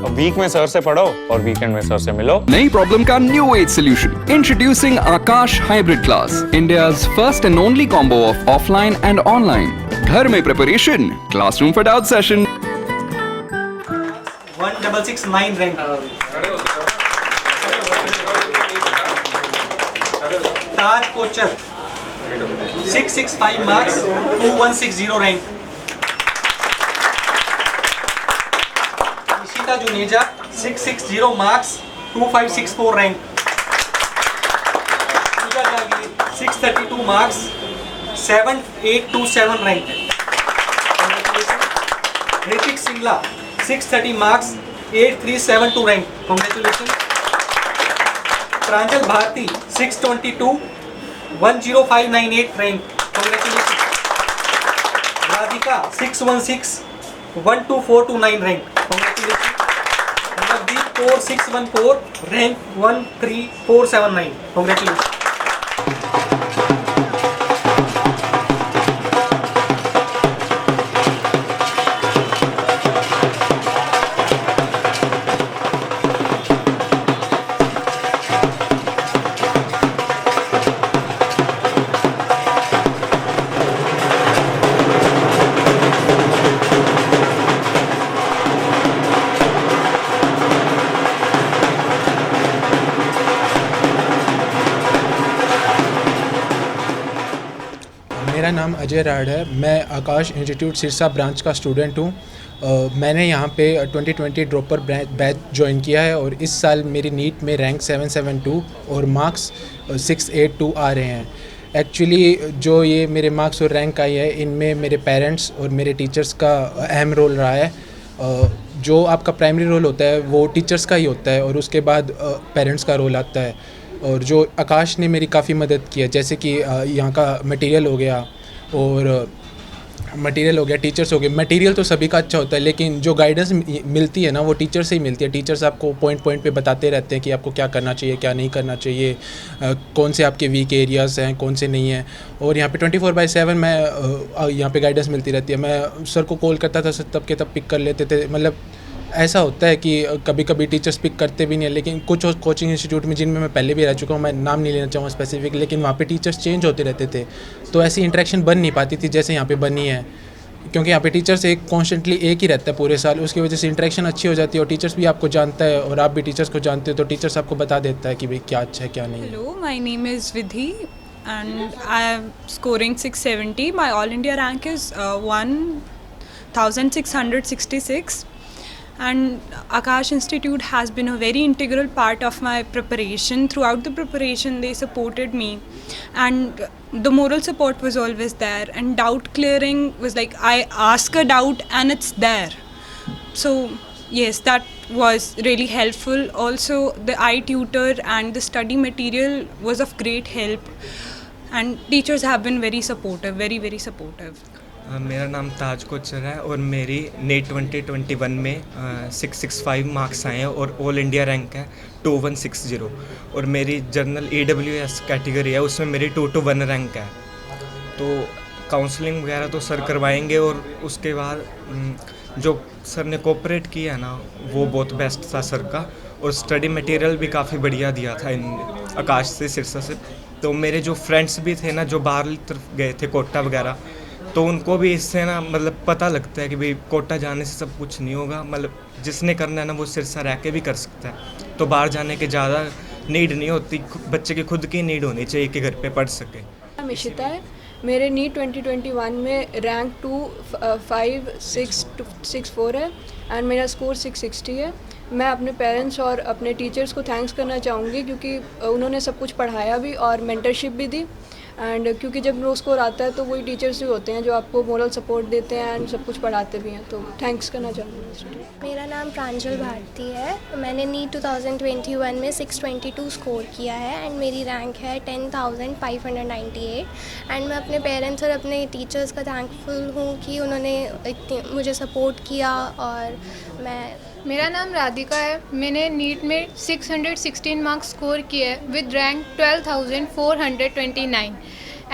अब वीक में सर से पढ़ो और वीकेंड में सर से मिलो। नई प्रॉब्लम का new age solution. Introducing Aakash hybrid class, India's first and only combo of offline and online. घर में preparation, classroom for doubt session. 1669 rank. Taj Kochar 665 marks 2160 rank. Ishita Juneja 660 marks 2564 rank. Pooja Jagir 632 marks 7827 rank. Hrithik Singla 630 marks 8372 rank. Congratulation. Pranjal Bharti 622 10598 rank. Congratulation. Radhika 616 12429 rank. Congratulation. Navdeep Kaur 614 rank 13479। Congratulation. मेरा नाम Ajay rod है। मैं आकाश institute Sirsa branch का student हूँ। मैंने यहाँ पे 2020 ड्रॉपर बैच ज्वाइन किया है और इस साल मेरी नीट में रैंक 772 और मार्क्स 682 आ रहे हैं। एक्चुअली जो ये मेरे मार्क्स और रैंक आई है, इनमें मेरे पेरेंट्स और मेरे टीचर्स का अहम रोल रहा है। जो आपका प्राइमरी रोल होता है वो टीचर्स का ही होता है और उसके बाद पेरेंट्स का रोल आता है। और जो आकाश ने मेरी काफ़ी मदद की है, जैसे कि यहाँ का मटेरियल हो गया टीचर्स हो गए। मटेरियल तो सभी का अच्छा होता है, लेकिन जो गाइडेंस मिलती है ना वो टीचर से ही मिलती है। टीचर्स आपको पॉइंट पे बताते रहते हैं कि आपको क्या करना चाहिए, क्या नहीं करना चाहिए, कौन से आपके वीक एरियाज़ हैं, कौन से नहीं हैं। और यहाँ पे 24/7 मैं यहाँ पे गाइडेंस मिलती रहती है। मैं सर को कॉल करता था, सर तब के तब पिक कर लेते थे। मतलब ऐसा होता है कि कभी कभी टीचर्स पिक करते भी नहीं है, लेकिन कुछ कोचिंग इंस्टीट्यूट में जिनमें मैं पहले भी रह चुका हूँ, मैं नाम नहीं लेना चाहूँगा स्पेसिफिक, लेकिन वहाँ पे टीचर्स चेंज होते रहते थे, तो ऐसी इंटरेक्शन बन नहीं पाती थी जैसे यहाँ पे बनी है। क्योंकि यहाँ पे टीचर्स कॉन्स्टेंटली एक ही रहता है पूरे साल, उसकी वजह से इंटरेक्शन अच्छी हो जाती है और टीचर्स भी आपको जानता है और आप भी टीचर्स को जानते हो, तो टीचर्स आपको बता देता है कि भाई क्या अच्छा है क्या नहीं है। Hello, my name is Vidhi and I am scoring 670. My all India rank is 1666. And Akash Institute has been a very integral part of my preparation. Throughout the preparation they supported me and the moral support was always there, and doubt clearing was like I ask a doubt and it's there. So yes, that was really helpful. Also the iTutor and the study material was of great help, and teachers have been very supportive, very supportive. मेरा नाम ताज कोचर है और मेरी NEET 2021 में 665 marks आए हैं और all India rank है 2160। और मेरी जर्नल EWS कैटेगरी है, उसमें मेरी 2-1 रैंक है। तो काउंसलिंग वगैरह तो सर करवाएंगे और उसके बाद जो सर ने कोऑपरेट किया है ना वो बहुत बेस्ट था सर का। और स्टडी मटेरियल भी काफ़ी बढ़िया दिया था इन आकाश से, सिरसा से। तो मेरे जो फ्रेंड्स भी थे ना जो बाहर तरफ गए थे कोटा वगैरह, तो उनको भी इससे ना मतलब पता लगता है कि भाई कोटा जाने से सब कुछ नहीं होगा। मतलब जिसने करना है ना वो सिरसा रह के भी कर सकता है। तो बाहर जाने के ज़्यादा नीड नहीं होती, बच्चे की खुद की नीड होनी चाहिए कि घर पे पढ़ सके। नाम इशिता है। मेरे नीट 2021 में रैंक 2564 है एंड मेरा स्कोर 660 है। मैं अपने पेरेंट्स और अपने टीचर्स को थैंक्स करना चाहूँगी क्योंकि उन्होंने सब कुछ पढ़ाया भी और मेंटरशिप भी दी। एंड क्योंकि जब लो स्कोर आता है तो वही टीचर्स भी होते हैं जो आपको मोरल सपोर्ट देते हैं एंड सब कुछ पढ़ाते भी हैं, तो थैंक्स करना चाहूँगी। मेरा नाम प्रांजल भारती है। मैंने नीट 2021 में 622 स्कोर किया है एंड मेरी रैंक है 10,598। एंड मैं अपने पेरेंट्स और अपने टीचर्स का थैंकफुल हूँ कि उन्होंने मुझे सपोर्ट किया। और मेरा नाम राधिका है। मैंने नीट में 616 मार्क्स स्कोर किए with rank 12,429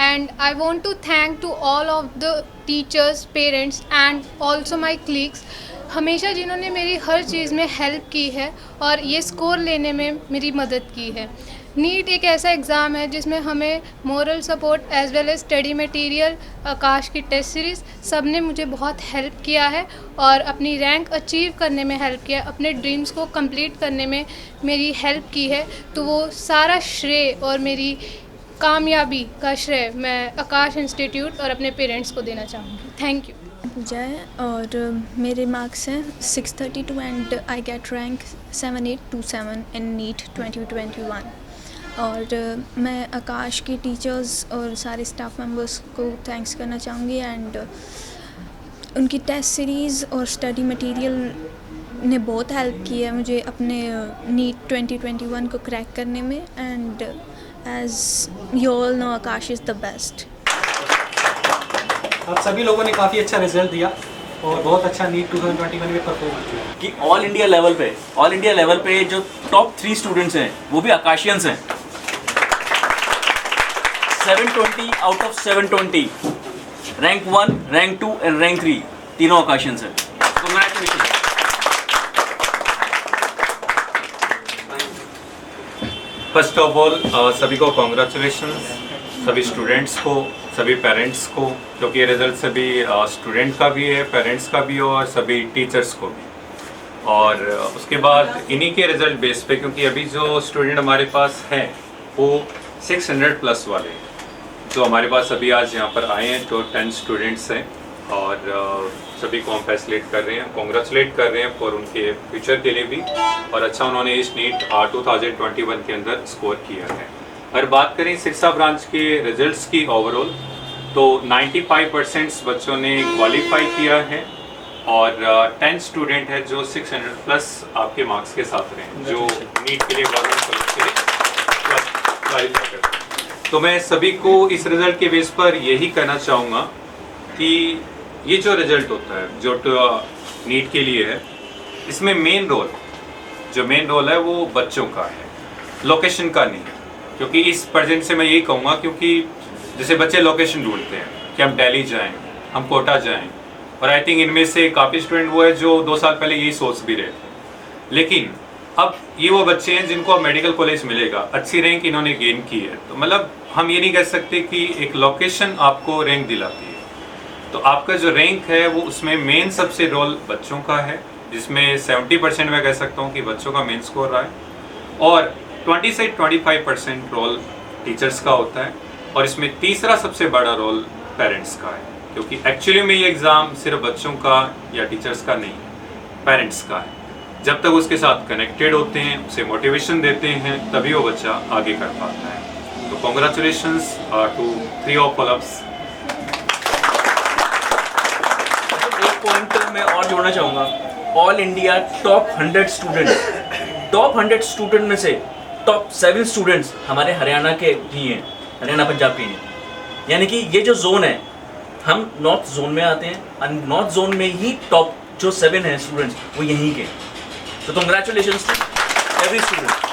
and I want to thank to all of the teachers, parents and also my colleagues हमेशा जिन्होंने मेरी हर चीज़ में हेल्प की है और ये स्कोर लेने में मेरी मदद की है। नीट एक ऐसा एग्ज़ाम है जिसमें हमें moral support as well as study material, Aakash की टेस्ट सीरीज़ सब ने मुझे बहुत हेल्प किया है और अपनी रैंक अचीव करने में हेल्प किया, अपने ड्रीम्स को कंप्लीट करने में मेरी हेल्प की है। तो वो सारा श्रेय और मेरी कामयाबी का श्रेय मैं आकाश इंस्टीट्यूट और अपने पेरेंट्स को देना चाहूँगी। Thank you. पूजा है और मेरे मार्क्स हैं 632 and I get rank 7827 in NEET 2021 और मैं आकाश के टीचर्स और सारे स्टाफ मेंबर्स को थैंक्स करना चाहूँगी एंड उनकी टेस्ट सीरीज़ और स्टडी मटेरियल ने बहुत हेल्प की है मुझे अपने नीट 2021 को क्रैक करने में and as you all know Aakash is the best. आप सभी लोगों ने काफ़ी अच्छा रिजल्ट दिया और बहुत अच्छा नीट 2021 में परफॉर्म किया कि ऑल इंडिया लेवल पे जो टॉप 3 स्टूडेंट्स हैं वो भी आकाशियंस हैं। 720 out of 720, rank 1, rank 2 and rank 3 तीनों आकाशियंस हैं। कांग्रेचुलेशन। फर्स्ट ऑफ ऑल सभी को कॉन्ग्रेचुलेशंस, सभी स्टूडेंट्स को, सभी पेरेंट्स को, क्योंकि ये रिज़ल्ट सभी स्टूडेंट का भी है, पेरेंट्स का भी और सभी टीचर्स को भी। और उसके बाद इन्हीं के रिज़ल्ट बेस पे, क्योंकि अभी जो स्टूडेंट हमारे पास हैं वो 600 प्लस वाले हैं, तो हमारे पास अभी आज यहाँ पर आए हैं तो 10 स्टूडेंट्स हैं और सभी को हम फैसिलेट कर रहे हैं, कॉन्ग्रेचुलेट कर रहे हैं फॉर उनके फ्यूचर के लिए भी। और अच्छा उन्होंने इस नीट 2021 के अंदर स्कोर किया है। अगर बात करें सिरसा ब्रांच के रिजल्ट्स की ओवरऑल, तो 95% बच्चों ने क्वालिफाई किया है और 10 स्टूडेंट है जो 600 प्लस आपके मार्क्स के साथ रहे, जो नीट के लिए गवर्नमेंट कॉलेज के लिए क्वालिफाई करते हैं। तो मैं सभी को इस रिज़ल्ट के बेस पर यही कहना चाहूँगा कि ये जो रिज़ल्ट होता है जो नीट के लिए है, इसमें मेन रोल है वो बच्चों का है, लोकेशन का नहीं है। क्योंकि इस प्रेजेंट से मैं यही कहूँगा, क्योंकि जैसे बच्चे लोकेशन ढूंढते हैं कि हम दिल्ली जाएं, हम कोटा जाएं, और आई थिंक इनमें से काफ़ी स्टूडेंट वो है जो 2 साल पहले यही सोच भी रहे थे। लेकिन अब ये वो बच्चे हैं जिनको मेडिकल कॉलेज मिलेगा, अच्छी रैंक इन्होंने गेन की है, तो मतलब हम ये नहीं कह सकते कि एक लोकेशन आपको रैंक दिलाती है। तो आपका जो रैंक है वो उसमें मेन सबसे रोल बच्चों का है, जिसमें 70% मैं कह सकता हूँ कि बच्चों का मेन स्कोर रहा है और 20 से 25% रोल टीचर्स का होता है और इसमें तीसरा सबसे बड़ा रोल पेरेंट्स का है, क्योंकि एक्चुअली में ये एग्ज़ाम सिर्फ बच्चों का या टीचर्स का नहीं, पेरेंट्स का है। जब तक उसके साथ कनेक्टेड होते हैं, उसे मोटिवेशन देते हैं, तभी वो बच्चा आगे कर पाता है। तो कॉन्ग्रेचुलेशंस टू 3 ऑफ ऑलअप्स। एक पॉइंट मैं और जोड़ना चाहूँगा, ऑल इंडिया टॉप 100 स्टूडेंट में से टॉप 7 स्टूडेंट्स हमारे हरियाणा के ही हैं, हरियाणा पंजाब के ही हैं। यानी कि ये जो जोन है, हम नॉर्थ जोन में आते हैं और नॉर्थ जोन में ही टॉप जो 7 हैं स्टूडेंट्स वो यहीं के। तो कंग्रेचुलेशंस टू एवरी स्टूडेंट।